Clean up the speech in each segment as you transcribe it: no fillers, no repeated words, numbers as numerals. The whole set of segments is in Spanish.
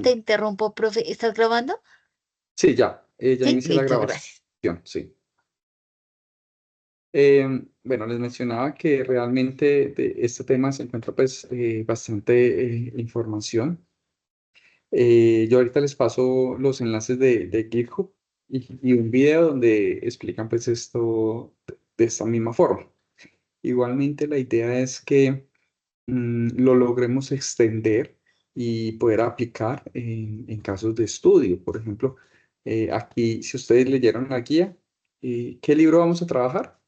te interrumpo, profe. ¿Estás grabando? Sí, ya Sí, inicié la listo, grabación, gracias. sí. Bueno, les mencionaba que realmente de este tema se encuentra pues bastante información. Yo ahorita les paso los enlaces de GitHub y un video donde explican pues esto de esta misma forma. Igualmente la idea es que lo logremos extender y poder aplicar en casos de estudio. Por ejemplo, aquí, si ustedes leyeron la guía, ¿qué libro vamos a trabajar?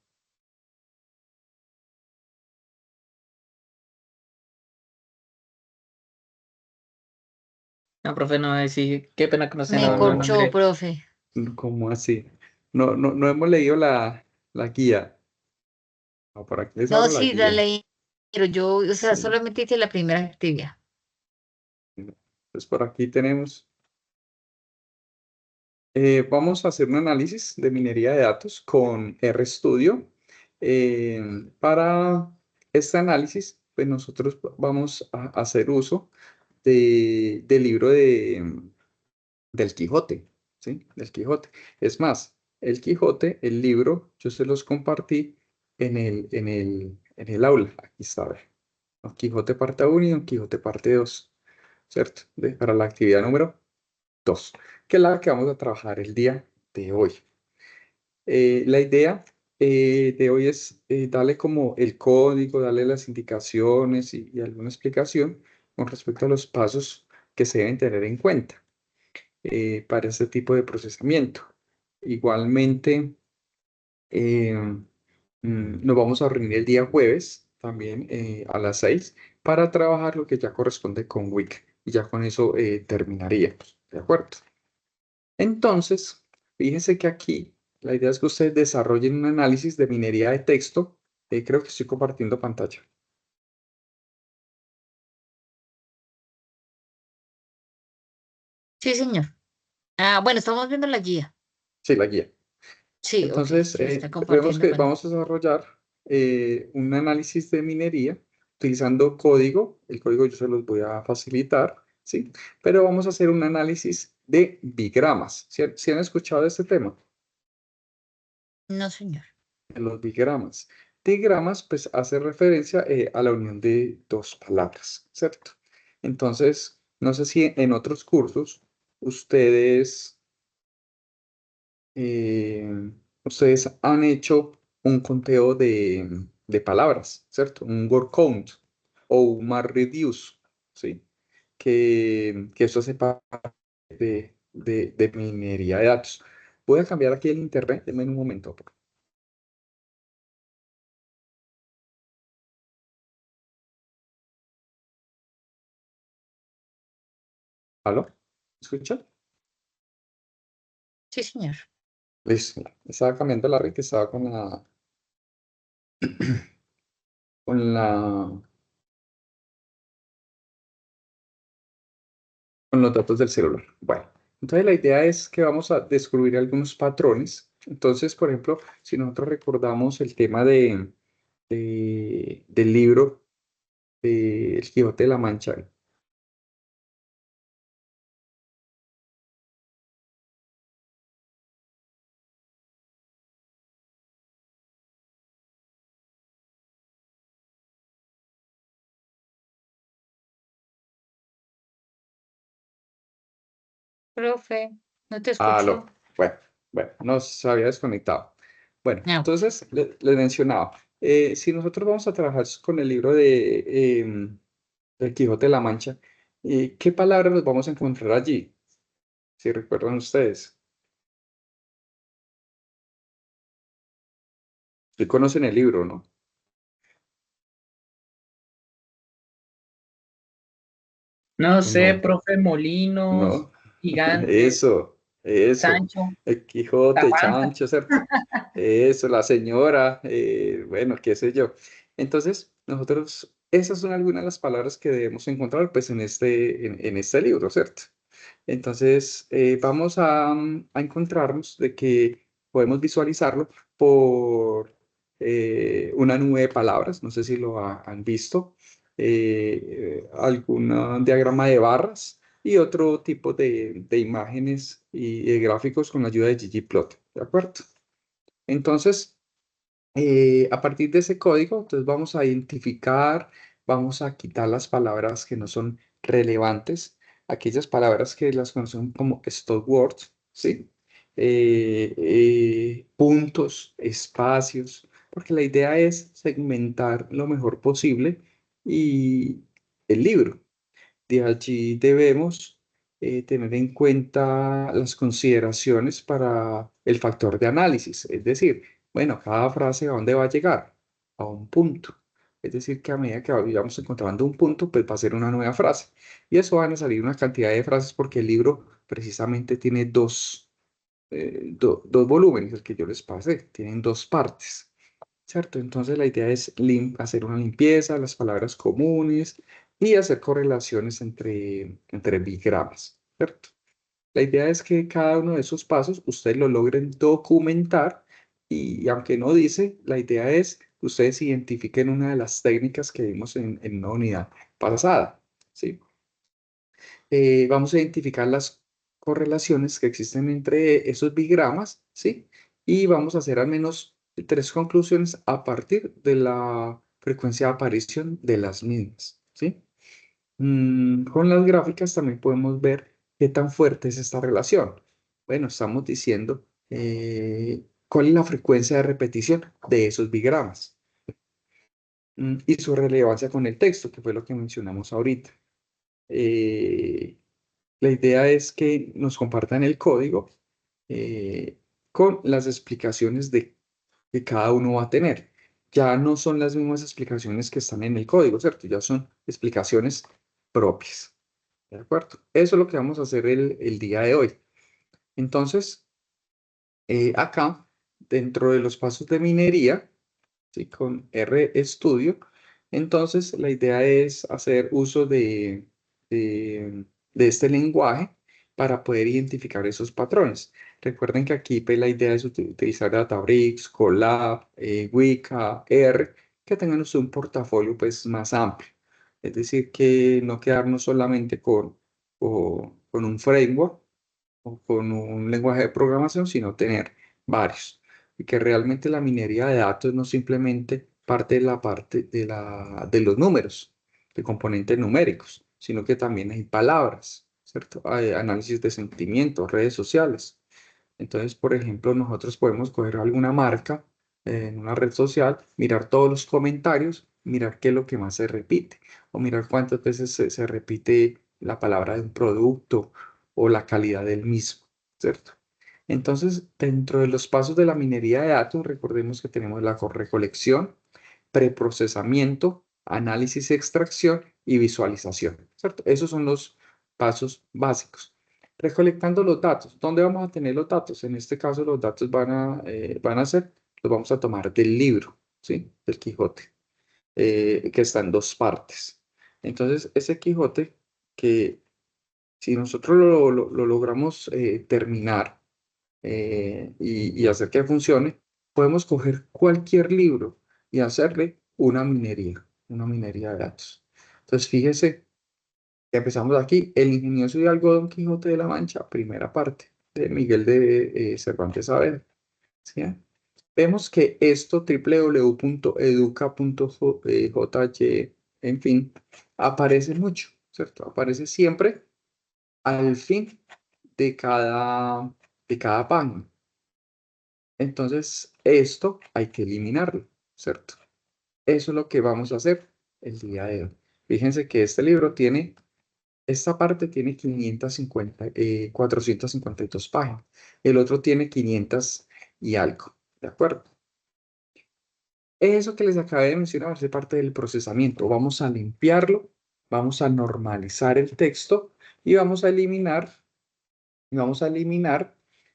No, profe, no, sí, qué pena que no sé, Me no, no, no corchó, miré. profe. ¿Cómo así? No hemos leído la guía. No, por aquí les No, abro la sí, la guía. leí, pero yo, o sea, Sí. solamente hice la primera actividad. Entonces, por aquí tenemos, vamos a hacer un análisis de minería de datos con RStudio. Eh, para este análisis, pues nosotros vamos a hacer uso del libro del Quijote, ¿sí? Del Quijote. Es más, el Quijote, el libro, yo se los compartí en el aula. Aquí está, a ver. Don Quijote parte uno y Don Quijote parte 2, ¿cierto? Para la actividad número 2, que es la que vamos a trabajar el día de hoy. La idea de hoy es darle como el código, darle las indicaciones y alguna explicación con respecto a los pasos que se deben tener en cuenta para este tipo de procesamiento. Igualmente, eh, nos vamos a reunir el día jueves también a las 6 para trabajar lo que ya corresponde con Wix. Y ya con eso terminaríamos, ¿de acuerdo? Entonces, fíjense que aquí la idea es que ustedes desarrollen un análisis de minería de texto. Creo que estoy compartiendo pantalla. Sí, señor. Ah, bueno, estamos viendo la guía. Sí, la guía. Sí, ok, Entonces, sí, está vemos compartiendo que pantalla. vamos a desarrollar un análisis de minería utilizando código. El código yo se los voy a facilitar, ¿sí? Pero vamos a hacer un análisis de bigramas. ¿Sí han escuchado de este tema? No, señor. De los bigramas. Digramas, pues, hace referencia a la unión de dos palabras, ¿cierto? Entonces, no sé si en otros cursos ustedes ustedes han hecho un conteo de palabras, ¿cierto? Un word count o un MapReduce, ¿sí? Que eso hace parte de minería de datos. Voy a cambiar aquí el internet, denme un momento. ¿Aló? ¿Me escuchan? Sí, señor. Listo. Estaba cambiando la red que estaba con la, con los datos del celular. Bueno, entonces la idea es que vamos a descubrir algunos patrones. Entonces, por ejemplo, si nosotros recordamos el tema del libro de El Quijote de la Mancha, Profe, no te escucho. aló, bueno, no se había desconectado. Bueno, Ah, ok. entonces les mencionaba, si nosotros vamos a trabajar con el libro El Quijote de la Mancha, ¿qué palabras nos vamos a encontrar allí? Si recuerdan ustedes. Sí conocen el libro, ¿no? No ¿O sé, no? profe, Molinos, ¿No? Gigante, Eso. Sancho, El Quijote, Tapanza. Chancho, ¿cierto? Eso, la señora, bueno, qué sé yo. Entonces, nosotros, esas son algunas de las palabras que debemos encontrar, pues, en este libro, ¿cierto? Entonces, vamos a encontrarnos de que podemos visualizarlo por una nube de palabras, no sé si lo han visto, algún diagrama de barras y otro tipo de imágenes y de gráficos con la ayuda de ggplot, ¿de acuerdo? Entonces, a partir de ese código, entonces vamos a identificar, vamos a quitar las palabras que no son relevantes, aquellas palabras que las conocen como stop words, ¿sí? Puntos, espacios, porque la idea es segmentar lo mejor posible y el libro. De allí debemos tener en cuenta las consideraciones para el factor de análisis, es decir, bueno, cada frase a dónde va a llegar, a un punto. Es decir, que a medida que vayamos encontrando un punto, pues va a ser una nueva frase. Y eso van a salir una cantidad de frases porque el libro precisamente tiene dos volúmenes, el que yo les pasé, tienen dos partes. ¿Cierto? Entonces la idea es hacer una limpieza de las palabras comunes y hacer correlaciones entre bigramas, ¿cierto? La idea es que cada uno de esos pasos ustedes lo logren documentar y aunque no dice, la idea es que ustedes identifiquen una de las técnicas que vimos en una unidad pasada, ¿sí? Vamos a identificar las correlaciones que existen entre esos bigramas, ¿sí? Y vamos a hacer al menos 3 conclusiones a partir de la frecuencia de aparición de las mismas, ¿sí? Con las gráficas también podemos ver qué tan fuerte es esta relación. Bueno, estamos diciendo cuál es la frecuencia de repetición de esos bigramas y su relevancia con el texto, que fue lo que mencionamos ahorita. La idea es que nos compartan el código con las explicaciones que cada uno va a tener. Ya no son las mismas explicaciones que están en el código, ¿cierto? Ya son explicaciones propias. ¿De acuerdo? Eso es lo que vamos a hacer el día de hoy. Entonces, acá, dentro de los pasos de minería, ¿sí? Con RStudio, entonces la idea es hacer uso de este lenguaje para poder identificar esos patrones. Recuerden que aquí pues, la idea es utilizar Databricks, Colab, Weka, R, que tengan un portafolio pues, más amplio. Es decir, que no quedarnos solamente con un framework o con un lenguaje de programación, sino tener varios. Y que realmente la minería de datos no simplemente parte de los números, de componentes numéricos, sino que también hay palabras, ¿cierto? Hay análisis de sentimientos, redes sociales. Entonces, por ejemplo, nosotros podemos coger alguna marca en una red social, mirar todos los comentarios, mirar qué es lo que más se repite, o mirar cuántas veces se repite la palabra de un producto o la calidad del mismo, ¿cierto? Entonces, dentro de los pasos de la minería de datos, recordemos que tenemos la recolección, preprocesamiento, análisis, extracción y visualización, ¿cierto? Esos son los pasos básicos. Recolectando los datos. ¿Dónde vamos a tener los datos? En este caso, los datos van a ser, los vamos a tomar del libro, ¿sí? Del Quijote, que está en dos partes. Entonces, ese Quijote, que si nosotros lo logramos terminar y hacer que funcione, podemos coger cualquier libro y hacerle una minería de datos. Entonces, fíjese. Empezamos aquí, El ingenioso Hidalgo Don Quijote de la Mancha, primera parte, de Miguel de Cervantes Saavedra. ¿Sí? Vemos que esto, www.educa.jy, en fin, aparece mucho, ¿cierto? Aparece siempre al fin de cada página. Entonces, esto hay que eliminarlo, ¿cierto? Eso es lo que vamos a hacer el día de hoy. Fíjense que este libro tiene Esta parte tiene 452 páginas. El otro tiene 500 y algo. ¿De acuerdo? Eso que les acabé de mencionar hace parte del procesamiento. Vamos a limpiarlo, vamos a normalizar el texto y vamos a eliminar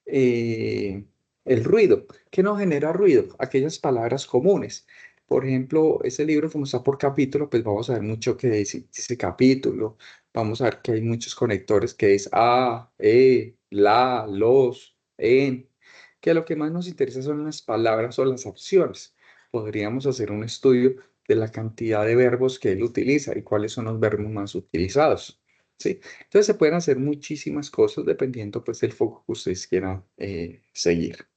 eh, el ruido. ¿Qué nos genera ruido? Aquellas palabras comunes. Por ejemplo, ese libro, como está por capítulo, pues vamos a ver mucho que dice capítulo. Vamos a ver que hay muchos conectores que es a, la, los, en. Que lo que más nos interesa son las palabras o las opciones. Podríamos hacer un estudio de la cantidad de verbos que él utiliza y cuáles son los verbos más utilizados. ¿sí? Entonces se pueden hacer muchísimas cosas dependiendo pues del foco que ustedes quieran seguir.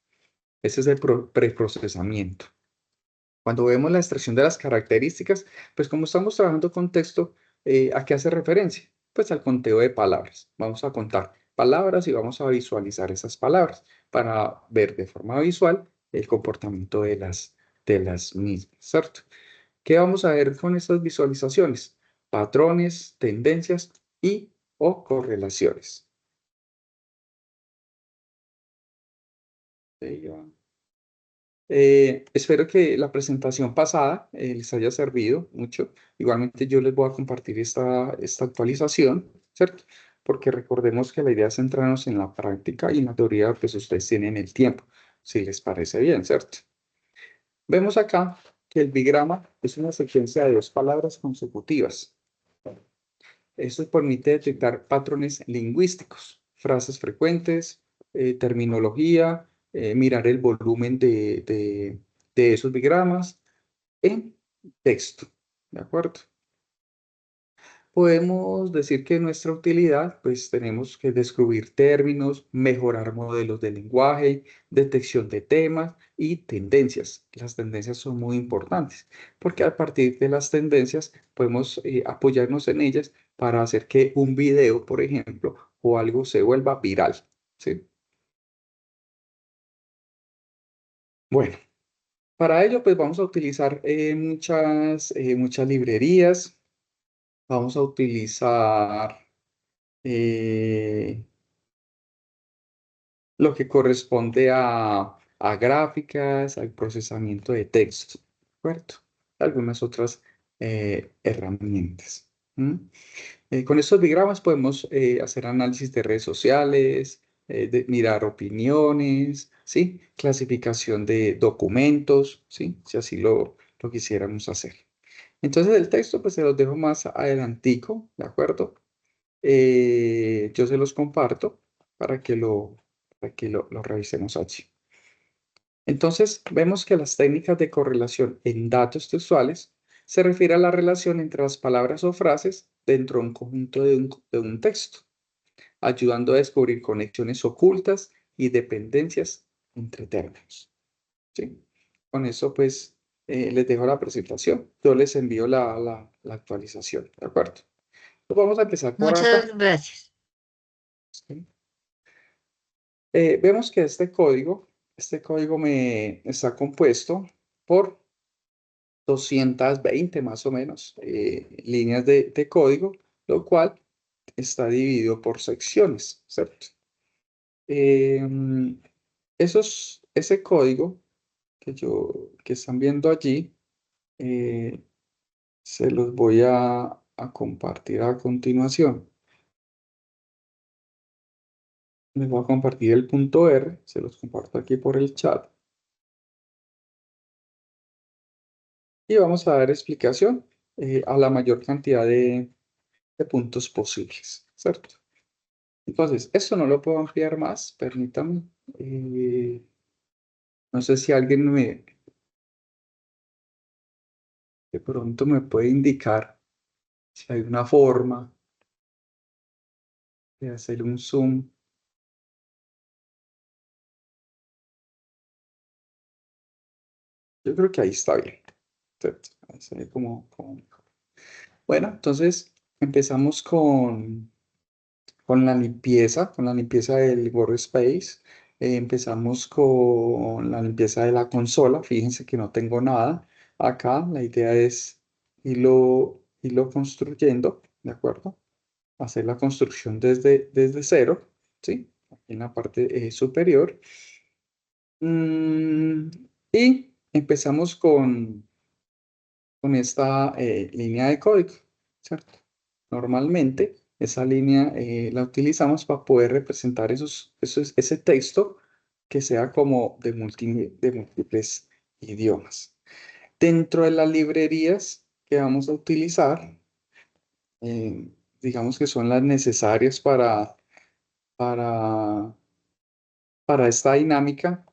Ese es el preprocesamiento. Cuando vemos la extracción de las características, pues como estamos trabajando con texto, ¿a qué hace referencia? Pues al conteo de palabras. Vamos a contar palabras y vamos a visualizar esas palabras para ver de forma visual el comportamiento de las mismas, ¿cierto? ¿Qué vamos a ver con estas visualizaciones? Patrones, tendencias y o correlaciones. Ahí va. Espero que la presentación pasada les haya servido mucho. Igualmente yo les voy a compartir esta actualización, ¿cierto? Porque recordemos que la idea es centrarnos en la práctica y en la teoría, pues ustedes tienen el tiempo, si les parece bien, ¿cierto? Vemos acá que el bigrama es una secuencia de dos palabras consecutivas. Esto permite detectar patrones lingüísticos, frases frecuentes, terminología, mirar el volumen de esos bigramas en texto, ¿de acuerdo? Podemos decir que nuestra utilidad, pues tenemos que descubrir términos, mejorar modelos de lenguaje, detección de temas y tendencias. Las tendencias son muy importantes porque a partir de las tendencias podemos apoyarnos en ellas para hacer que un video, por ejemplo, o algo se vuelva viral, ¿sí? Bueno, para ello pues vamos a utilizar muchas librerías, vamos a utilizar eh, lo que corresponde a gráficas, al procesamiento de texto, ¿de acuerdo? Algunas otras herramientas. ¿M? Con estos diagramas podemos hacer análisis de redes sociales, mirar opiniones, ¿sí? Clasificación de documentos, ¿sí? Si así lo quisiéramos hacer. Entonces el texto pues se los dejo más adelantico, ¿de acuerdo? Yo se los comparto para que lo revisemos allí. Entonces, vemos que las técnicas de correlación en datos textuales se refiere a la relación entre las palabras o frases dentro de un conjunto de un texto, ayudando a descubrir conexiones ocultas y dependencias entre términos. ¿Sí? Con eso, pues, les dejo la presentación. Yo les envío la actualización, ¿de acuerdo? Pues vamos a empezar por acá. Muchas gracias. ¿Sí? Vemos que este código me está compuesto por 220 más o menos líneas de código, lo cual está dividido por secciones, ¿cierto? Em, ese código que están viendo allí, eh, se los voy a compartir a continuación. Les voy a compartir el punto R, se los comparto aquí por el chat. Y vamos a dar explicación a la mayor cantidad de puntos posibles, ¿cierto? Entonces, esto no lo puedo ampliar más, permítame. No sé si alguien de pronto me puede indicar si hay una forma de hacer un zoom. Yo creo que ahí está bien, ¿cierto? Ahí se ve como mejor. Bueno, entonces empezamos con la limpieza del workspace. Empezamos con la limpieza de la consola. Fíjense que no tengo nada acá. La idea es irlo construyendo, ¿de acuerdo? Hacer la construcción desde cero, ¿sí? Aquí en la parte superior. Mm, y empezamos con esta línea de código, ¿cierto? Normalmente esa línea la utilizamos para poder representar ese texto que sea como de múltiples idiomas. Dentro de las librerías que vamos a utilizar, eh, digamos que son las necesarias para, para esta dinámica.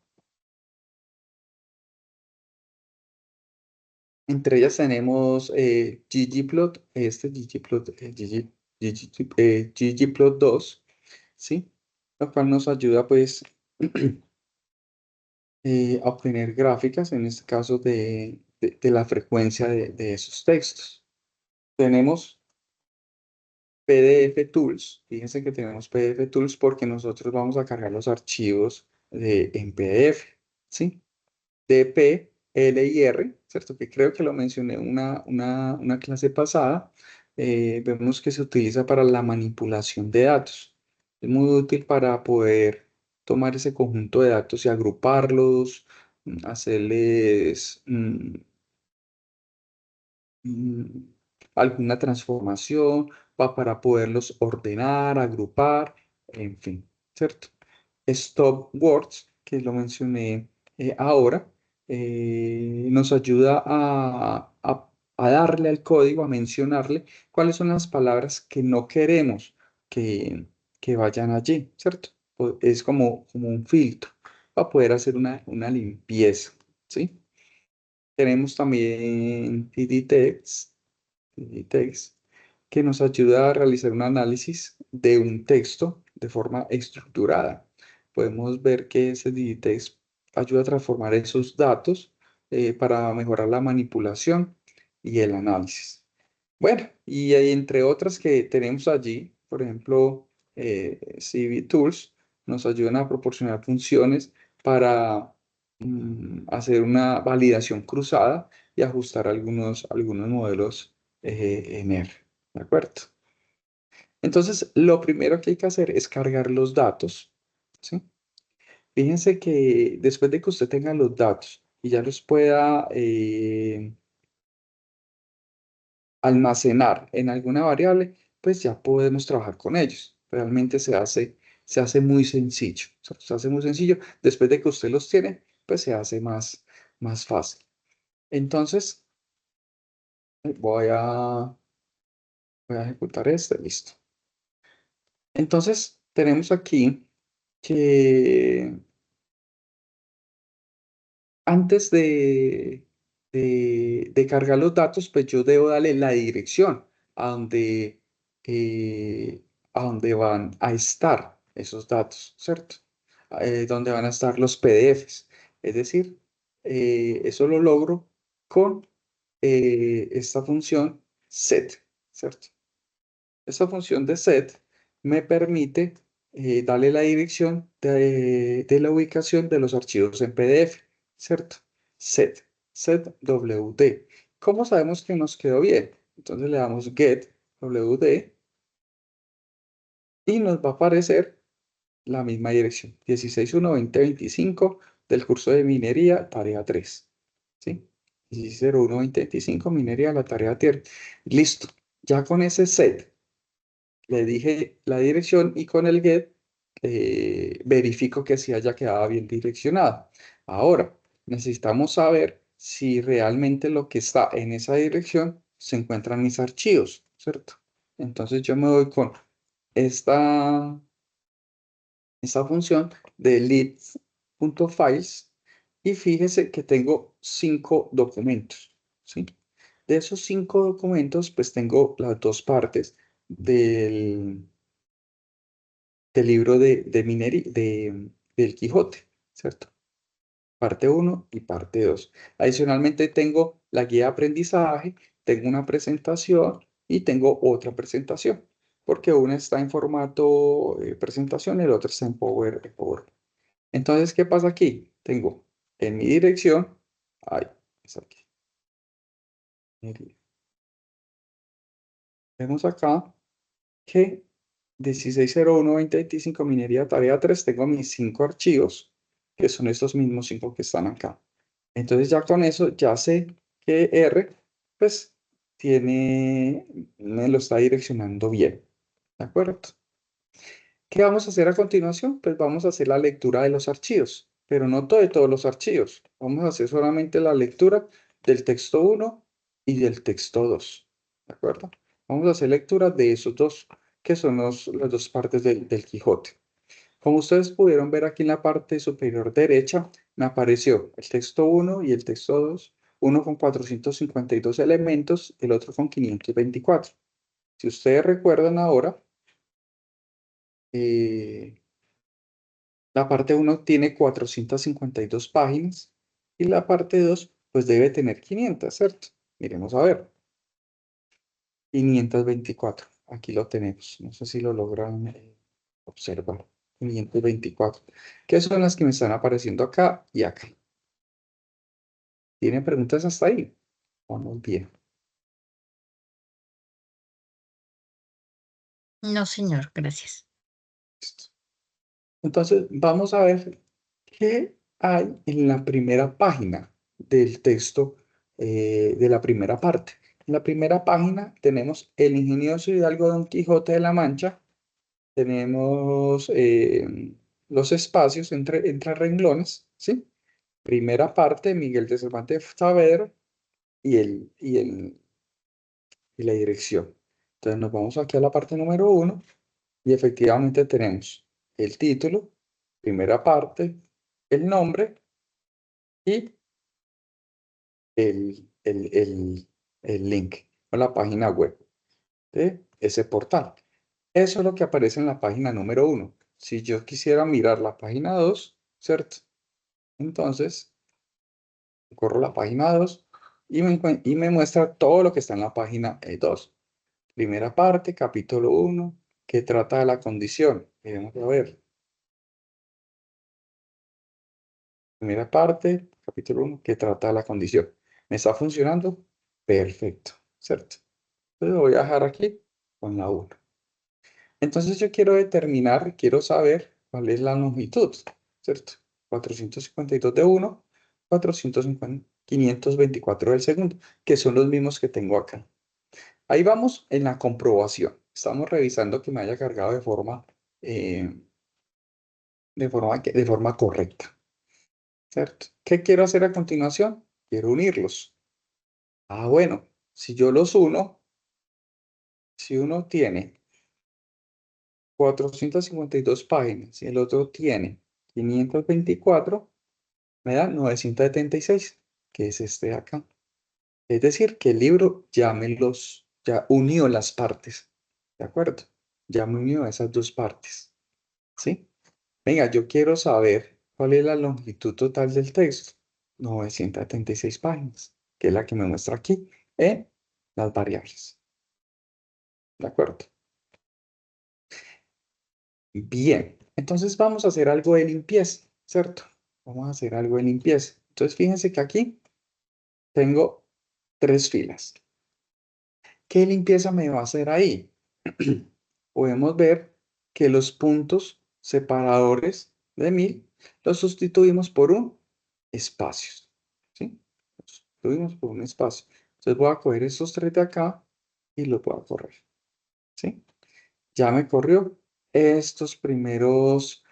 Entre ellas tenemos ggplot, ggplot, ggplot2, ¿sí? Lo cual nos ayuda pues a obtener gráficas, en este caso de la frecuencia de esos textos. Tenemos PDF Tools. Fíjense que tenemos PDF Tools porque nosotros vamos a cargar los archivos en PDF, ¿sí? DP, L y R, ¿cierto? Que creo que lo mencioné en una clase pasada. Vemos que se utiliza para la manipulación de datos. Es muy útil para poder tomar ese conjunto de datos y agruparlos, hacerles mm, alguna transformación para poderlos ordenar, agrupar, en fin, ¿cierto? Stop words, que lo mencioné ahora, nos ayuda a darle al código, a mencionarle cuáles son las palabras que no queremos que vayan allí, ¿cierto? Es como un filtro para poder hacer una limpieza, ¿sí? Tenemos también TD-Text, que nos ayuda a realizar un análisis de un texto de forma estructurada. Podemos ver que ese TD-Text ayuda a transformar esos datos para mejorar la manipulación y el análisis. Bueno, y hay entre otras que tenemos allí, por ejemplo, CV Tools nos ayudan a proporcionar funciones para hacer una validación cruzada y ajustar algunos modelos en R. ¿De acuerdo? Entonces, lo primero que hay que hacer es cargar los datos, ¿sí? Fíjense que después de que usted tenga los datos y ya los pueda almacenar en alguna variable, pues ya podemos trabajar con ellos. Realmente se hace muy sencillo. Se hace muy sencillo. Después de que usted los tiene, pues se hace más fácil. Entonces, voy a ejecutar este, listo. Entonces, tenemos aquí que antes de cargar los datos, pues yo debo darle la dirección a donde, eh, a donde van a estar esos datos, ¿cierto? Donde van a estar los PDFs. Es decir, eso lo logro con esta función set, ¿cierto? Esta función de set me permite darle la dirección de la ubicación de los archivos en PDF, ¿cierto? Set ¿Cómo sabemos que nos quedó bien? Entonces le damos get wd y nos va a aparecer la misma dirección, 16.1.20.25 del curso de minería, tarea 3, ¿sí? 16.01.20.25, minería, la tarea 3. Listo, ya con ese set le dije la dirección y con el get verifico que sí haya quedado bien direccionado. Ahora, necesitamos saber si realmente lo que está en esa dirección se encuentra en mis archivos, ¿cierto? Entonces yo me voy con esta función de list.files y fíjese que tengo 5 documentos, ¿sí? De esos 5 documentos, pues tengo las dos partes del libro del Quijote, ¿cierto? Parte 1 y parte 2. Adicionalmente tengo la guía de aprendizaje, tengo una presentación y tengo otra presentación, porque una está en formato presentación y la otra está en PowerPoint. Entonces, ¿qué pasa aquí? Tengo en mi dirección, ahí, es aquí. Vemos acá que 16.01.2025 minería tarea 3 tengo mis 5 archivos, que son estos mismos 5 que están acá. Entonces ya con eso ya sé que R, pues, me lo está direccionando bien. ¿De acuerdo? ¿Qué vamos a hacer a continuación? Pues vamos a hacer la lectura de los archivos, pero no de todos los archivos. Vamos a hacer solamente la lectura del texto 1 y del texto 2. ¿De acuerdo? Vamos a hacer lectura de esos dos, que son las dos partes del Quijote. Como ustedes pudieron ver aquí en la parte superior derecha, me apareció el texto 1 y el texto 2, uno con 452 elementos, el otro con 524. Si ustedes recuerdan ahora, la parte 1 tiene 452 páginas y la parte 2 pues debe tener 500, ¿cierto? Miremos a ver. 524. Aquí lo tenemos. No sé si lo logran observar. 524. ¿Qué son las que me están apareciendo acá y acá? ¿Tienen preguntas hasta ahí? Vamos bien. No, señor, gracias. Listo. Entonces, vamos a ver qué hay en la primera página del texto de la primera parte. En la primera página tenemos el ingenioso hidalgo Don Quijote de la Mancha. Tenemos los espacios entre renglones, ¿sí? Primera parte, Miguel de Cervantes Saavedra y la dirección. Entonces nos vamos aquí a la parte número 1 y efectivamente tenemos el título, primera parte, el nombre y el link o la página web de ese portal. Eso es lo que aparece en la página número 1. Si yo quisiera mirar la página 2, ¿cierto? Entonces, corro la página 2 y me muestra todo lo que está en la página 2. Primera parte, capítulo 1, que trata de la condición. Vamos a ver. Primera parte, capítulo 1, que trata de la condición. ¿Me está funcionando? Perfecto, ¿cierto? Entonces voy a dejar aquí con la 1. Entonces yo quiero determinar, quiero saber cuál es la longitud, ¿cierto? 452 de 1, 450, 524 del segundo, que son los mismos que tengo acá. Ahí vamos en la comprobación. Estamos revisando que me haya cargado de forma correcta, ¿cierto? ¿Qué quiero hacer a continuación? Quiero unirlos. Ah, bueno, si yo los uno, si uno tiene 452 páginas y el otro tiene 524, me da 976, que es este de acá. Es decir, que el libro ya unió las partes, ¿de acuerdo? Ya me unió esas dos partes, ¿sí? Venga, yo quiero saber cuál es la longitud total del texto. 976 páginas, que es la que me muestra aquí en las variables. ¿De acuerdo? Bien, entonces vamos a hacer algo de limpieza, ¿cierto? Vamos a hacer algo de limpieza. Entonces fíjense que aquí tengo 3 filas. ¿Qué limpieza me va a hacer ahí? Podemos ver que los puntos separadores de 1000 los sustituimos por un espacio, ¿sí? Los sustituimos por un espacio. Entonces voy a coger estos 3 de acá y los voy a correr, ¿sí? Ya me corrió estas primeras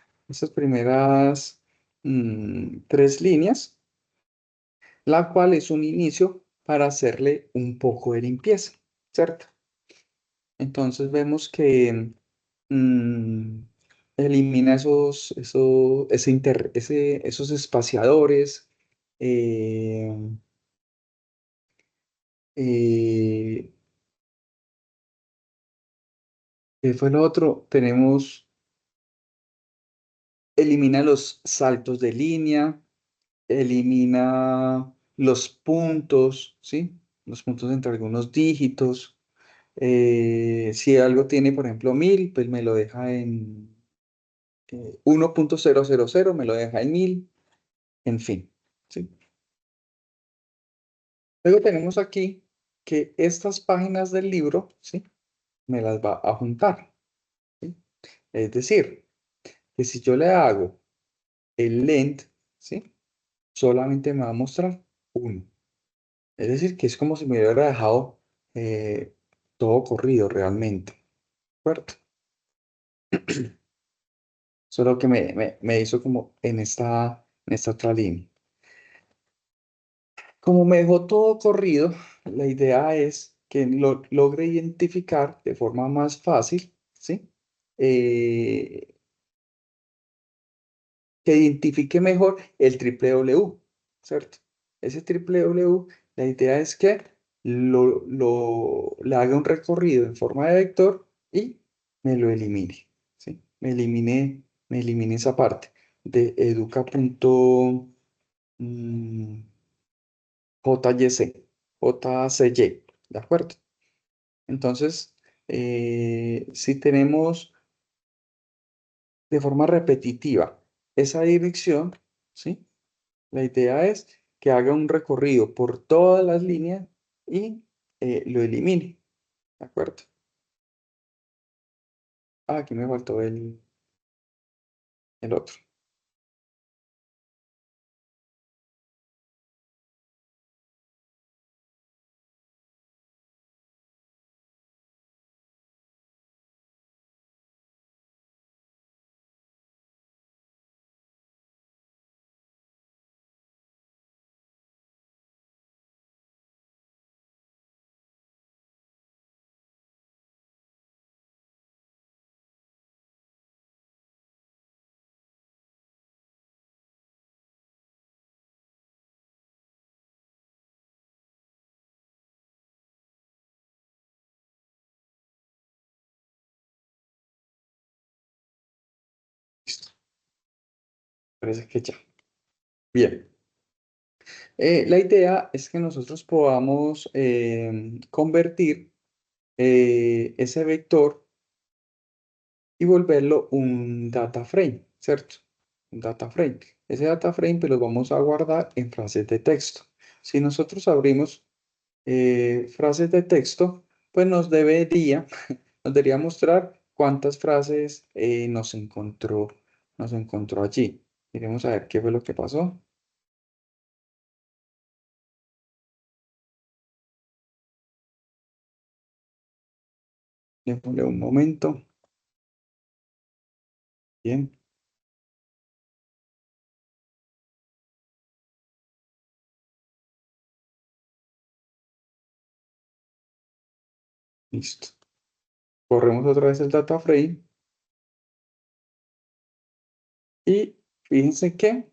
3 líneas, la cual es un inicio para hacerle un poco de limpieza, ¿cierto? Entonces vemos que mm, elimina esos espaciadores. eh, eh, ¿Qué fue lo otro? Elimina los saltos de línea, elimina los puntos, ¿sí? Los puntos entre algunos dígitos. Si algo tiene, por ejemplo, 1000, pues me lo deja en 1.000, me lo deja en 1000, en fin, ¿sí? Luego tenemos aquí que estas páginas del libro, ¿sí? Me las va a juntar, ¿sí? Es decir, que si yo le hago el length, ¿sí? Solamente me va a mostrar 1. Es decir, que es como si me hubiera dejado todo corrido realmente, ¿de acuerdo? Solo que me hizo como en esta otra línea. Como me dejó todo corrido, la idea es que logre identificar de forma más fácil, ¿sí? Eh, que identifique mejor el triple W, ¿cierto? Ese triple W, la idea es que le haga un recorrido en forma de vector y me lo elimine, ¿sí? Me elimine esa parte de educa.jyc, JCY, ¿de acuerdo? Entonces, si tenemos de forma repetitiva esa dirección, ¿sí? La idea es que haga un recorrido por todas las líneas y lo elimine, ¿de acuerdo? Ah, aquí me faltó el otro. Listo. Parece que ya. Bien. La idea es que nosotros podamos convertir ese vector y volverlo un data frame, ¿cierto? Un data frame. Ese data frame pues, lo vamos a guardar en frases de texto. Si nosotros abrimos frases de texto, pues nos debería mostrar cuántas frases nos encontró allí. Iremos a ver qué fue lo que pasó. Démosle un momento. Bien, listo. Corremos otra vez el data frame y fíjense que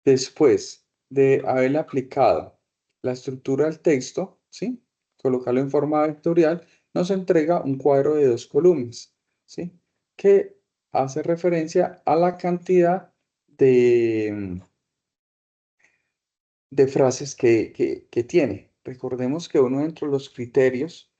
después de haberle aplicado la estructura del texto, ¿sí? Colocarlo en forma vectorial, nos entrega un cuadro de 2 columnas, ¿sí? Que hace referencia a la cantidad de frases que tiene. Recordemos que uno de los criterios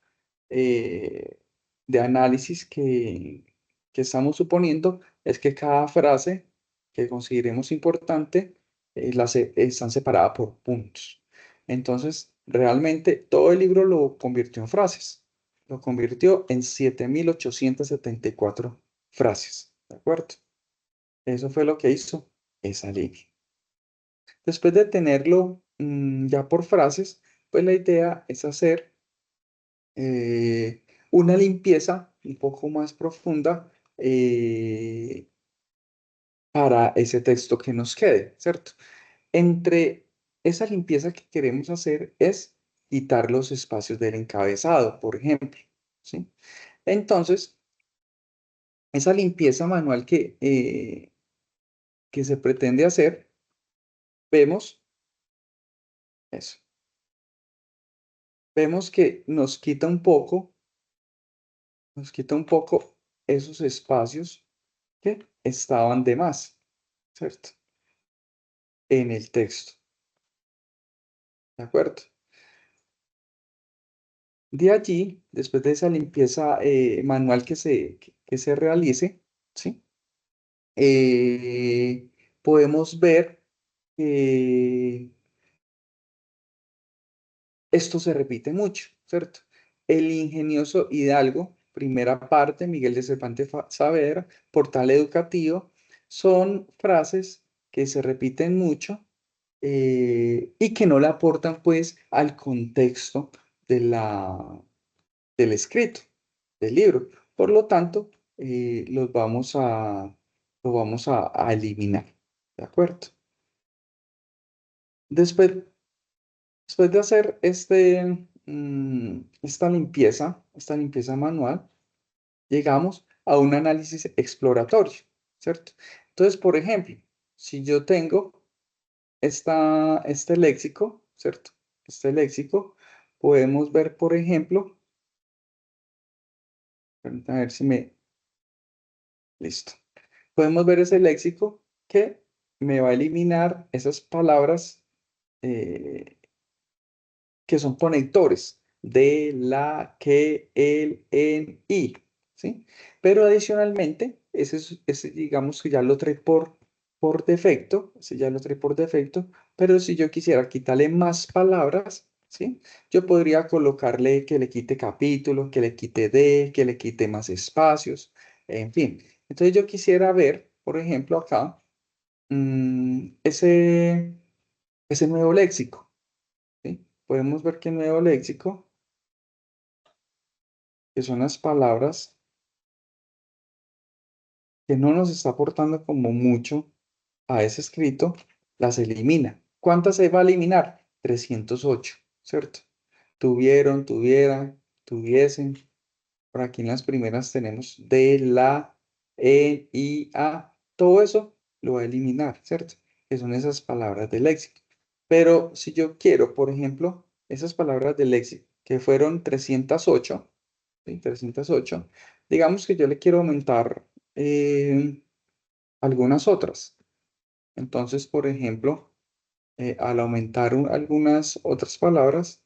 eh, de análisis que estamos suponiendo es que cada frase que consideremos importante están separadas por puntos. Entonces, realmente todo el libro lo convirtió en frases. Lo convirtió en 7.874 frases. ¿De acuerdo? Eso fue lo que hizo esa línea. Después de tenerlo ya por frases, pues la idea es hacer una limpieza un poco más profunda para ese texto que nos quede, ¿cierto? Entre esa limpieza que queremos hacer es quitar los espacios del encabezado, por ejemplo, ¿sí? Entonces, esa limpieza manual que se pretende hacer, vemos eso. Vemos que nos quita un poco esos espacios que estaban de más, ¿cierto? En el texto, ¿de acuerdo? De allí, después de esa limpieza manual que se realice, ¿sí? Podemos ver que esto se repite mucho, ¿cierto? El ingenioso Hidalgo, primera parte, Miguel de Cervantes Saavedra, portal educativo, son frases que se repiten mucho y que no le aportan pues al contexto de del escrito, del libro. Por lo tanto, los vamos a eliminar, ¿de acuerdo? Después, después de hacer esta limpieza manual, llegamos a un análisis exploratorio, ¿cierto? Entonces, por ejemplo, si yo tengo este léxico, ¿cierto? Este léxico, podemos ver, por ejemplo, a ver si me... Listo. Podemos ver ese léxico que me va a eliminar esas palabras eh, que son conectores de la, que, el, en, y, ¿sí? Pero adicionalmente, ese digamos que ya lo trae por defecto, ese ya lo trae por defecto, pero si yo quisiera quitarle más palabras, ¿sí? Yo podría colocarle que le quite capítulo, que le quite de, que le quite más espacios, en fin. Entonces yo quisiera ver, por ejemplo, acá, ese nuevo léxico. ¿Sí? Podemos ver que el nuevo léxico, que son las palabras que no nos está aportando como mucho a ese escrito, las elimina. ¿Cuántas se va a eliminar? 308, ¿cierto? Tuvieron, tuvieran, tuviesen. Por aquí en las primeras tenemos de, la, en, y, a. Todo eso lo va a eliminar, ¿cierto? Que son esas palabras del léxico. Pero si yo quiero, por ejemplo, esas palabras del léxico, que fueron 308, ¿sí? 308, digamos que yo le quiero aumentar algunas otras. Entonces, por ejemplo, al aumentar algunas otras palabras,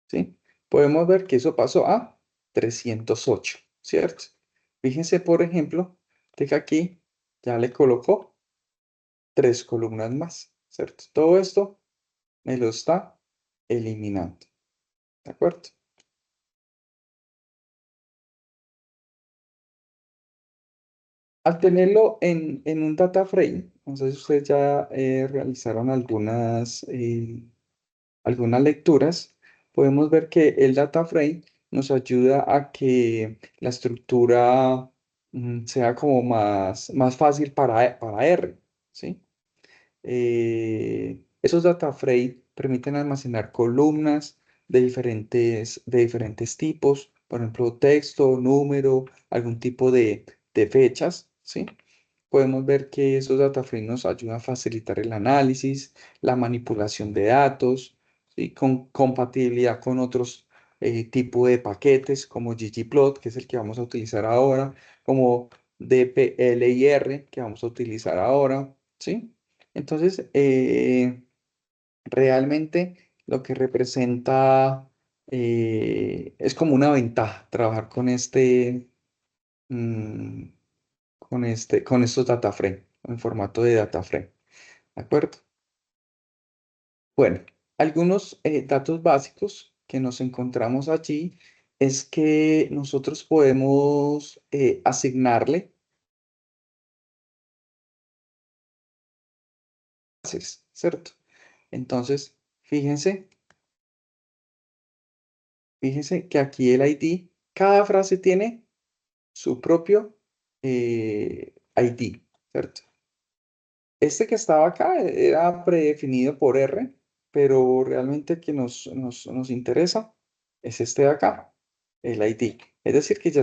¿sí? Podemos ver que eso pasó a 308, ¿cierto? Fíjense, por ejemplo, de que aquí ya le colocó 3 columnas más, ¿cierto? Todo esto me lo está eliminando, ¿de acuerdo? Al tenerlo en un data frame, entonces ustedes ya realizaron algunas lecturas, podemos ver que el data frame nos ayuda a que la estructura sea como más fácil para R, ¿sí? Esos data frame permiten almacenar columnas de diferentes tipos, por ejemplo, texto, número, algún tipo de fechas, ¿sí? Podemos ver que esos data frames nos ayudan a facilitar el análisis, la manipulación de datos, ¿sí? Con compatibilidad con otros tipos de paquetes como ggplot, que es el que vamos a utilizar ahora, como dplyr, que vamos a utilizar ahora, ¿sí? Entonces, realmente lo que representa es como una ventaja trabajar mm, con estos data frame, en formato de data frame, ¿de acuerdo? Bueno, algunos datos básicos que nos encontramos allí es que nosotros podemos asignarle frases, ¿cierto? Entonces, fíjense que aquí el ID, cada frase tiene su propio ID, ¿cierto? Este que estaba acá era predefinido por R, pero realmente el que nos interesa es este de acá, el ID. Es decir, que ya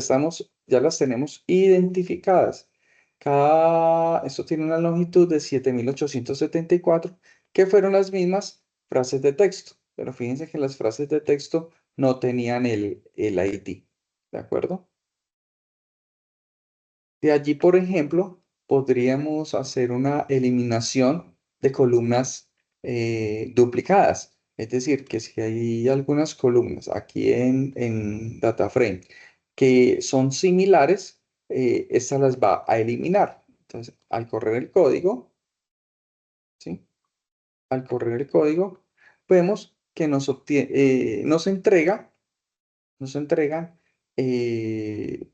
las tenemos identificadas. Esto tiene una longitud de 7874, que fueron las mismas frases de texto. Pero fíjense que las frases de texto no tenían el ID. ¿De acuerdo? De allí, por ejemplo, podríamos hacer una eliminación de columnas duplicadas. Es decir, que si hay algunas columnas aquí en DataFrame que son similares, esta las va a eliminar. Entonces, al correr el código, ¿sí? Al correr el código, vemos que nos entrega eh,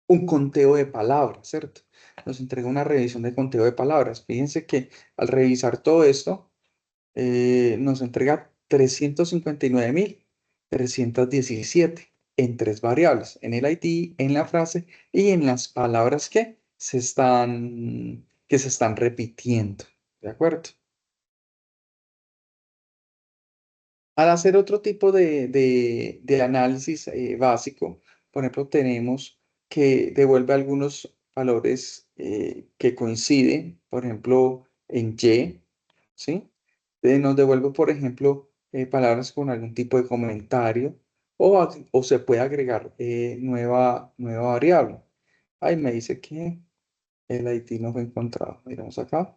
un conteo de palabras, ¿cierto? Nos entrega una revisión de conteo de palabras. Fíjense que al revisar todo esto, nos entrega 359.317 en 3 variables, en el ID, en la frase y en las palabras que se están repitiendo. ¿De acuerdo? Al hacer otro tipo de análisis básico, por ejemplo, tenemos que devuelve algunos valores que coinciden, por ejemplo, en Y, ¿sí? Nos devuelve, por ejemplo, palabras con algún tipo de comentario o se puede agregar nueva variable. Ahí me dice que el ID no fue encontrado. Miramos acá.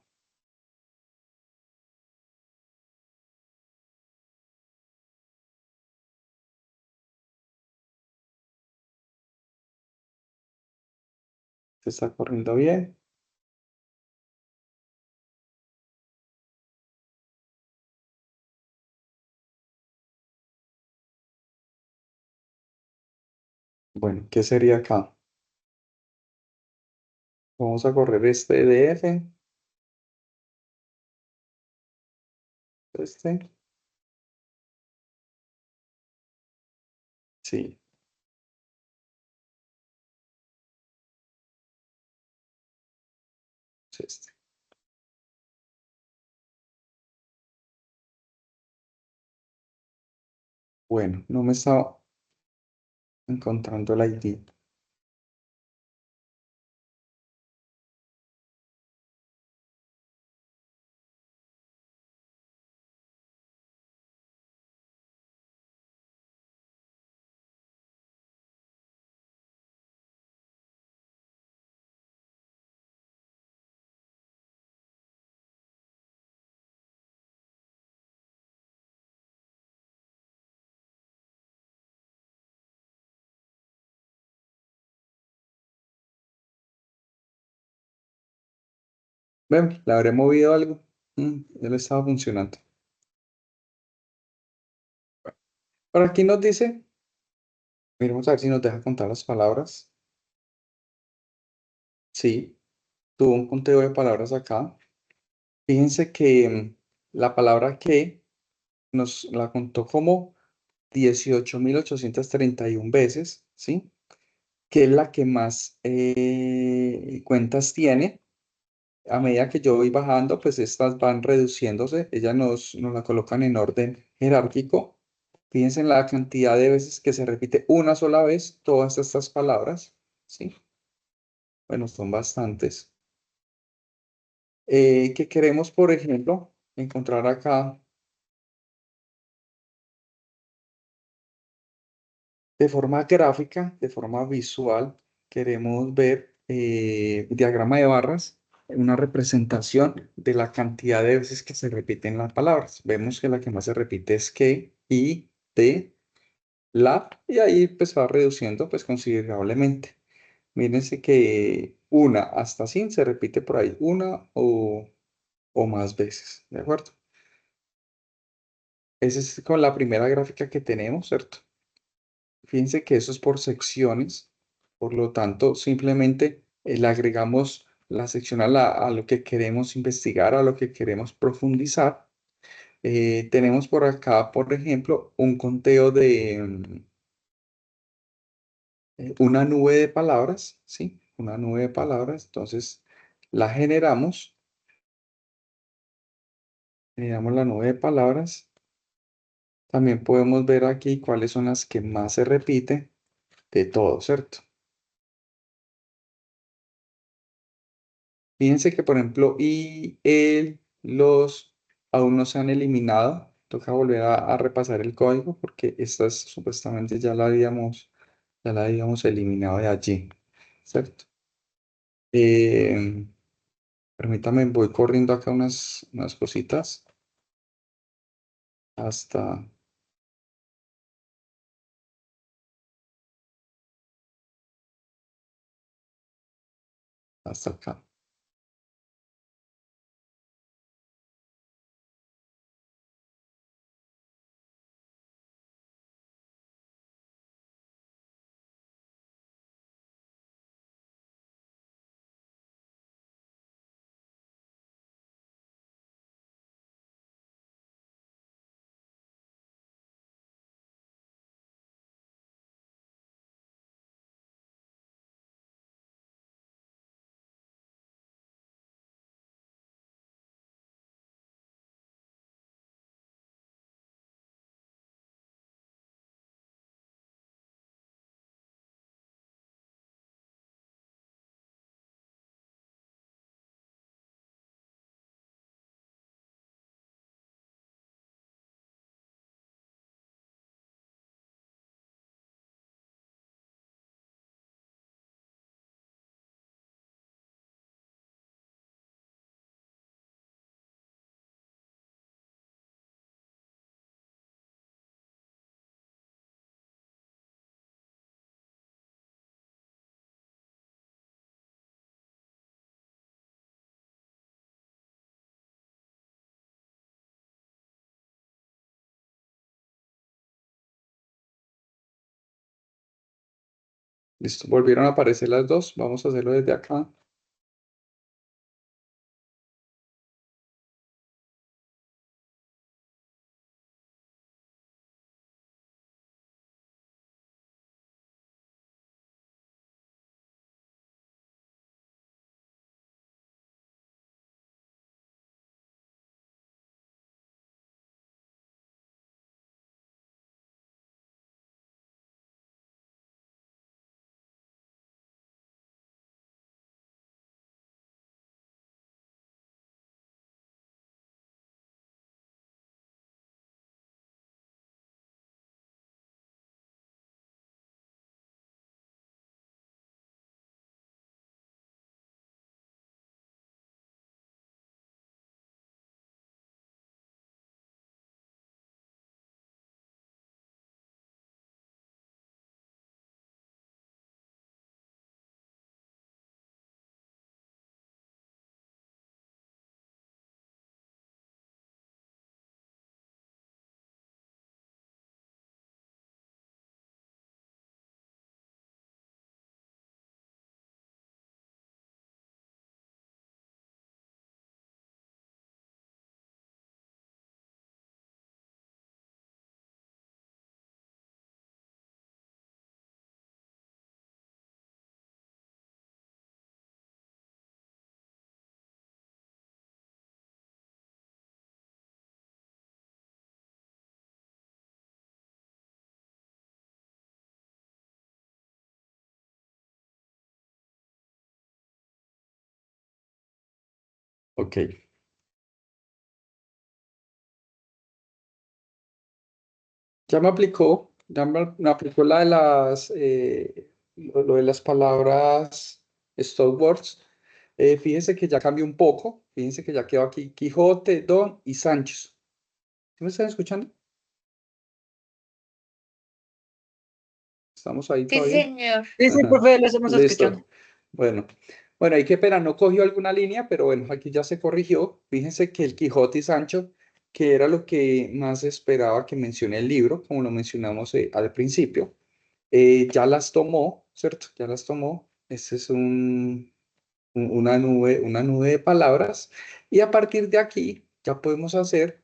Se está corriendo bien. Bueno, ¿qué sería acá? Vamos a correr este EDF. Este. Sí, es este. Bueno, no me estaba encontrando el ID. Ven, le habré movido algo. Ya le estaba funcionando. Por aquí nos dice, miremos a ver si nos deja contar las palabras. Sí, tuvo un conteo de palabras acá. Fíjense que la palabra que nos la contó como 18.831 veces, ¿sí? Que es la que más cuentas tiene. A medida que yo voy bajando, pues estas van reduciéndose. Ellas nos la colocan en orden jerárquico. Fíjense en la cantidad de veces que se repite una sola vez todas estas palabras, ¿sí? Bueno, son bastantes. Que queremos, por ejemplo, encontrar acá de forma gráfica, de forma visual, queremos ver diagrama de barras, una representación de la cantidad de veces que se repiten las palabras. Vemos que la que más se repite es que, y, de, la, y ahí pues va reduciendo pues considerablemente. Mírense que una hasta 100 se repite por ahí una o más veces, ¿de acuerdo? Esa es con la primera gráfica que tenemos, ¿cierto? Fíjense que eso es por secciones, por lo tanto, simplemente le agregamos la sección a lo que queremos investigar, a lo que queremos profundizar. Tenemos por acá, por ejemplo, un conteo de una nube de palabras, ¿sí? Una nube de palabras, entonces la generamos la nube de palabras. También podemos ver aquí cuáles son las que más se repiten de todo, ¿cierto? Fíjense que, por ejemplo, y el, los aún no se han eliminado. Toca volver a repasar el código porque estas supuestamente ya la habíamos eliminado de allí, ¿cierto? Eh, Permítame, voy corriendo acá unas cositas hasta, hasta acá. Listo, volvieron a aparecer las dos. Vamos a hacerlo desde acá. Ok. Ya me aplicó la de lo de las palabras stop words. Fíjense que ya cambió un poco. Fíjense que ya quedó aquí Quijote, Don y Sancho. ¿Sí me están escuchando? ¿Estamos ahí Sí, todavía? señor. Sí, sí, profe, lo estamos escuchando. Listo. Bueno, bueno, ahí qué pena, no cogió alguna línea, pero bueno, aquí ya se corrigió. Fíjense que el Quijote y Sancho, que era lo que más esperaba que mencione el libro, como lo mencionamos al principio, ya las tomó, ¿cierto? Ya las tomó. Este es una nube de palabras y a partir de aquí ya podemos hacer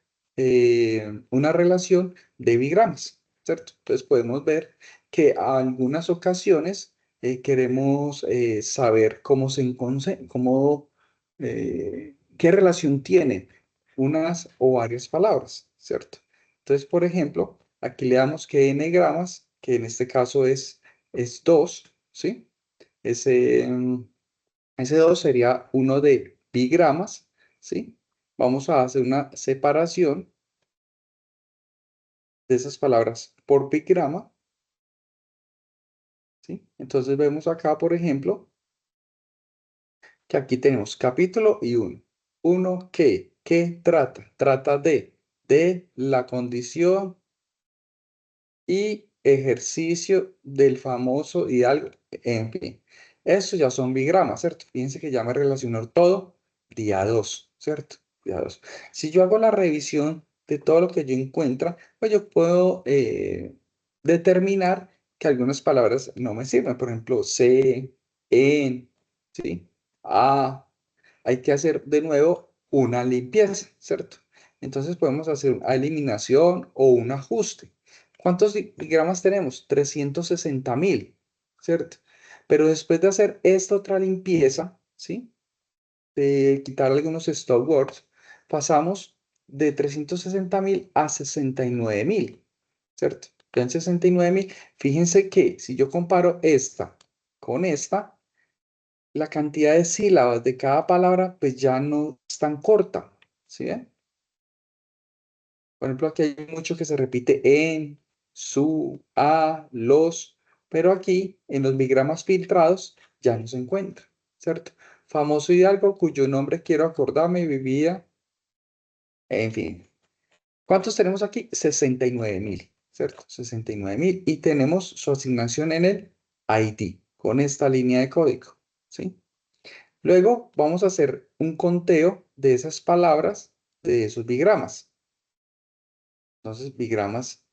una relación de bigramas, ¿cierto? Entonces podemos ver que a algunas ocasiones queremos saber qué relación tienen unas o varias palabras, ¿cierto? Entonces, por ejemplo, aquí le damos que enegramas, que en este caso es 2, ¿sí? Ese, ese 2 sería uno de bigramas, ¿sí? Vamos a hacer una separación de esas palabras por bigrama, ¿sí? Entonces vemos acá, por ejemplo, que aquí tenemos capítulo y uno. Uno que, ¿qué trata? Trata de la condición y ejercicio del famoso Hidalgo, en fin. Eso ya son bigramas, ¿cierto? Fíjense que ya me relacionó todo día 2, ¿cierto? Día 2. Si yo hago la revisión de todo lo que yo encuentro, pues yo puedo determinar que algunas palabras no me sirven. Por ejemplo, se, en, ¿sí? A. Hay que hacer de nuevo una limpieza, ¿cierto? Entonces podemos hacer una eliminación o un ajuste. ¿Cuántos diagramas tenemos? 360.000, ¿cierto? Pero después de hacer esta otra limpieza, ¿sí? De quitar algunos stop words, pasamos de 360.000 a 69.000, ¿cierto? Ya en 69.000, fíjense que si yo comparo esta con esta, la cantidad de sílabas de cada palabra pues ya no es tan corta, ¿sí ven? Por ejemplo, aquí hay mucho que se repite en, su, a, los, pero aquí en los bigramas filtrados ya no se encuentra, ¿cierto? Famoso Hidalgo cuyo nombre quiero acordarme, vivía, en fin. ¿Cuántos tenemos aquí? 69.000, ¿cierto? 69.000 y tenemos su asignación en el ID con esta línea de código, ¿sí? Luego vamos a hacer un conteo de esas palabras, de esos bigramas. Entonces, bigramas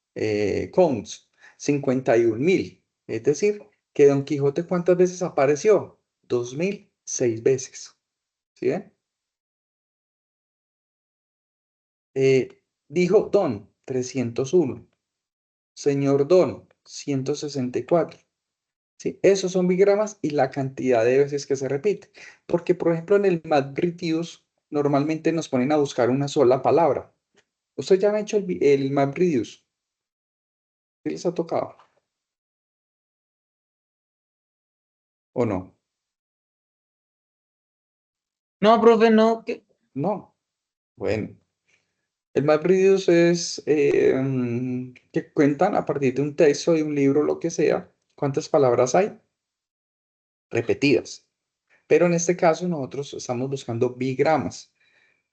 counts, 51.000. Es decir, que Don Quijote ¿cuántas veces apareció? 2006 veces. ¿Sí ven? Dijo Don, 301. Señor Don, 164. ¿Sí? Esos son bigramas y la cantidad de veces que se repite. Porque, por ejemplo, en el MapReduce normalmente nos ponen a buscar una sola palabra. ¿Ustedes ya han hecho el MapReduce? ¿Qué les ha tocado? ¿O no? No, profe, no. No. Bueno, el MapReduce es que cuentan a partir de un texto, de un libro, lo que sea, cuántas palabras hay repetidas. Pero en este caso nosotros estamos buscando bigramas.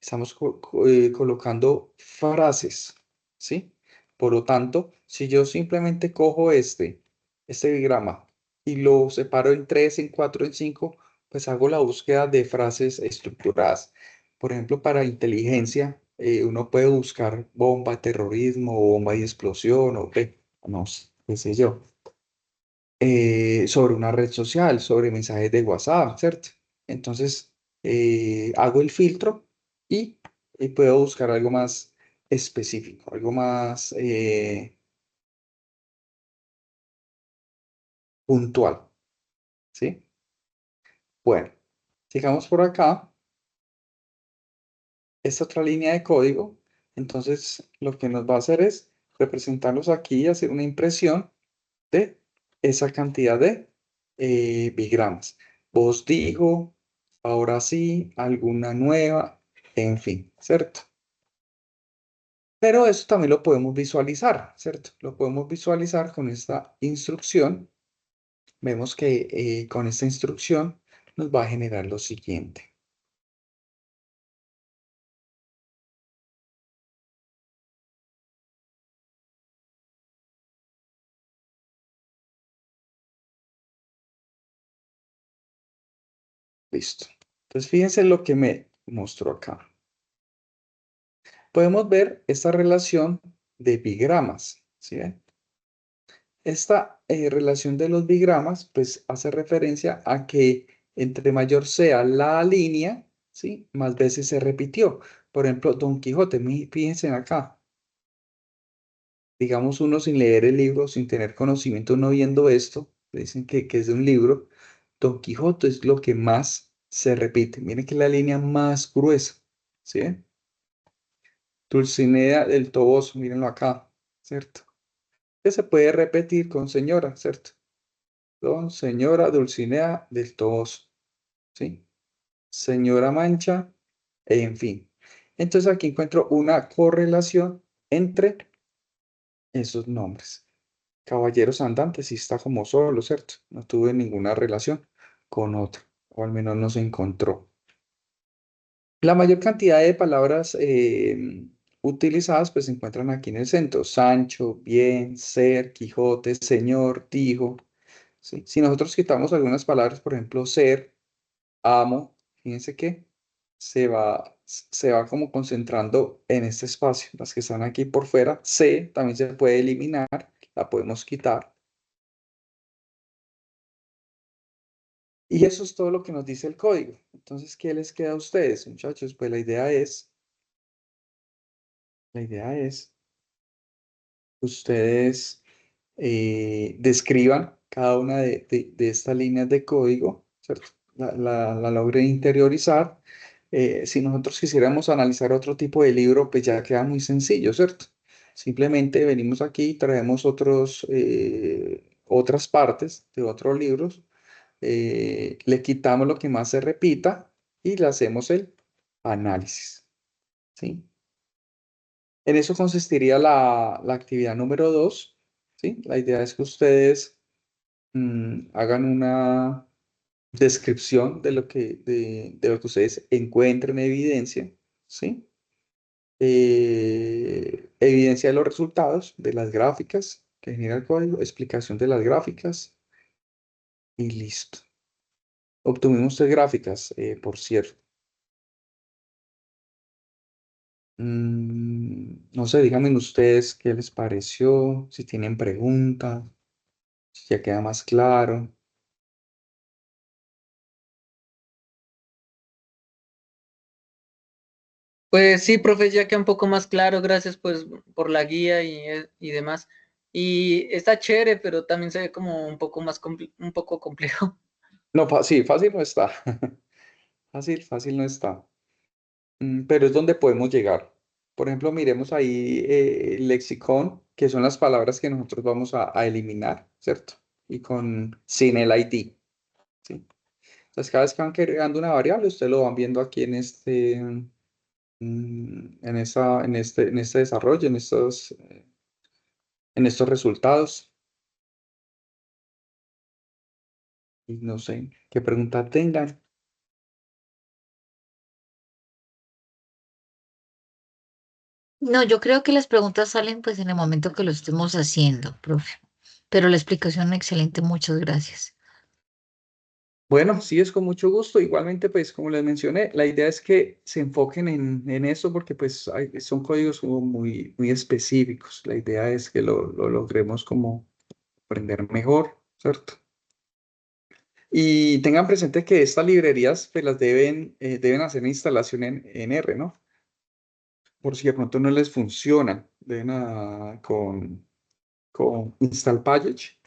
Estamos colocando frases, ¿sí? Por lo tanto, si yo simplemente cojo este diagrama y lo separo en 3, en 4, en 5, pues hago la búsqueda de frases estructuradas. Por ejemplo, para inteligencia, uno puede buscar bomba, terrorismo, o bomba y explosión, o no sé, qué sé yo, sobre una red social, sobre mensajes de WhatsApp, ¿cierto? Entonces, hago el filtro y puedo buscar algo más específico, algo más puntual, ¿sí? Bueno, sigamos por acá. Esta otra línea de código, entonces lo que nos va a hacer es representarlos aquí y hacer una impresión de esa cantidad de bigramas. Vos digo, ahora sí, alguna nueva, en fin, ¿cierto? Pero eso también lo podemos visualizar, ¿cierto? Lo podemos visualizar con esta instrucción. Vemos que con esta instrucción nos va a generar lo siguiente. Listo. Entonces, fíjense lo que me mostró acá. Podemos ver esta relación de bigramas, ¿sí ven? Esta relación de los bigramas, pues hace referencia a que entre mayor sea la línea, ¿sí? Más veces se repitió. Por ejemplo, Don Quijote, fíjense acá. Digamos uno sin leer el libro, sin tener conocimiento, uno viendo esto, dicen que es de un libro. Don Quijote es lo que más se repite. Miren que es la línea más gruesa, ¿sí? Dulcinea del Toboso, mírenlo acá, ¿cierto? Que se puede repetir con señora, ¿cierto? Don señora Dulcinea del Toboso, ¿sí? Señora Mancha, en fin. Entonces aquí encuentro una correlación entre esos nombres. Caballeros Andantes sí está como solo, ¿cierto? No tuve ninguna relación con otro, o al menos no se encontró. La mayor cantidad de palabras utilizadas pues se encuentran aquí en el centro. Sancho, bien, ser, Quijote, señor, dijo. ¿Sí? Si nosotros quitamos algunas palabras, por ejemplo, ser, amo, fíjense que se va como concentrando en este espacio. Las que están aquí por fuera, se también se puede eliminar, la podemos quitar. Y eso es todo lo que nos dice el código. Entonces, ¿qué les queda a ustedes, muchachos? Pues la idea es ustedes describan cada una de estas líneas de código, ¿cierto? La logren interiorizar. Si nosotros quisiéramos analizar otro tipo de libro, pues ya queda muy sencillo, ¿cierto? Simplemente venimos aquí y traemos otras partes de otros libros, le quitamos lo que más se repita y le hacemos el análisis, ¿sí? En eso consistiría la actividad número 2, ¿sí? La idea es que ustedes hagan una descripción de lo que ustedes encuentren en evidencia, ¿sí? Evidencia de los resultados de las gráficas que genera el código, explicación de las gráficas y listo. Obtuvimos 3 gráficas, por cierto. No sé, díganme ustedes qué les pareció, si tienen preguntas. Ya queda más claro. Pues sí, profe, ya queda un poco más claro, gracias pues por la guía y demás. Y está chévere, pero también se ve como un poco más un poco complejo. No, sí, fácil no está. Fácil no está. Pero es donde podemos llegar. Por ejemplo, miremos ahí el lexicón, que son las palabras que nosotros vamos a eliminar, ¿cierto? Y sin el ID, ¿sí? Entonces, cada vez que van agregando una variable, ustedes lo van viendo aquí en este desarrollo, en estos resultados. Y no sé qué pregunta tengan. No, yo creo que las preguntas salen pues en el momento que lo estemos haciendo, profe. Pero la explicación excelente, muchas gracias. Bueno, sí, es con mucho gusto. Igualmente, pues, como les mencioné, la idea es que se enfoquen en eso porque, pues, son códigos como muy específicos. La idea es que lo logremos como aprender mejor, ¿cierto? Y tengan presente que estas librerías, pues, deben hacer instalación en R, ¿no? Por si de pronto no les funciona, con install package.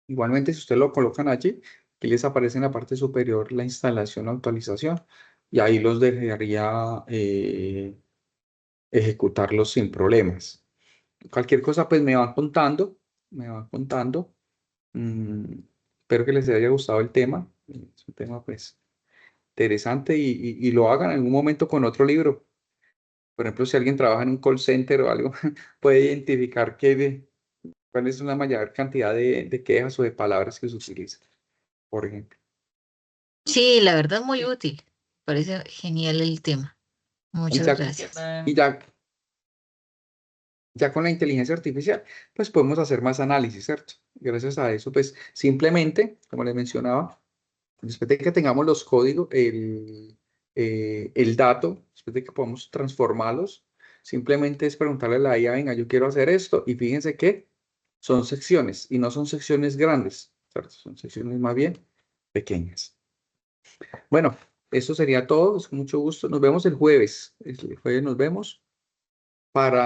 Igualmente, si ustedes lo colocan allí, aquí les aparece en la parte superior la instalación o actualización y ahí los dejaría ejecutarlos sin problemas. Cualquier cosa, pues me van contando. Mm, espero que les haya gustado el tema. Es un tema, pues, interesante y lo hagan en algún momento con otro libro. Por ejemplo, si alguien trabaja en un call center o algo, puede identificar cuál es una mayor cantidad de quejas o de palabras que se utilizan, por ejemplo. Sí, la verdad muy útil. Parece genial el tema. Y Muchas ya, gracias. y ya, ya con la inteligencia artificial, pues podemos hacer más análisis, ¿cierto? Gracias a eso, pues simplemente, como les mencionaba, después de que tengamos los códigos, el dato, después de que podamos transformarlos, simplemente es preguntarle a la IA, venga, yo quiero hacer esto, y fíjense que son secciones, y no son secciones grandes, ¿cierto? Son secciones más bien pequeñas. Bueno, eso sería todo, es con mucho gusto. Nos vemos el jueves. El jueves nos vemos para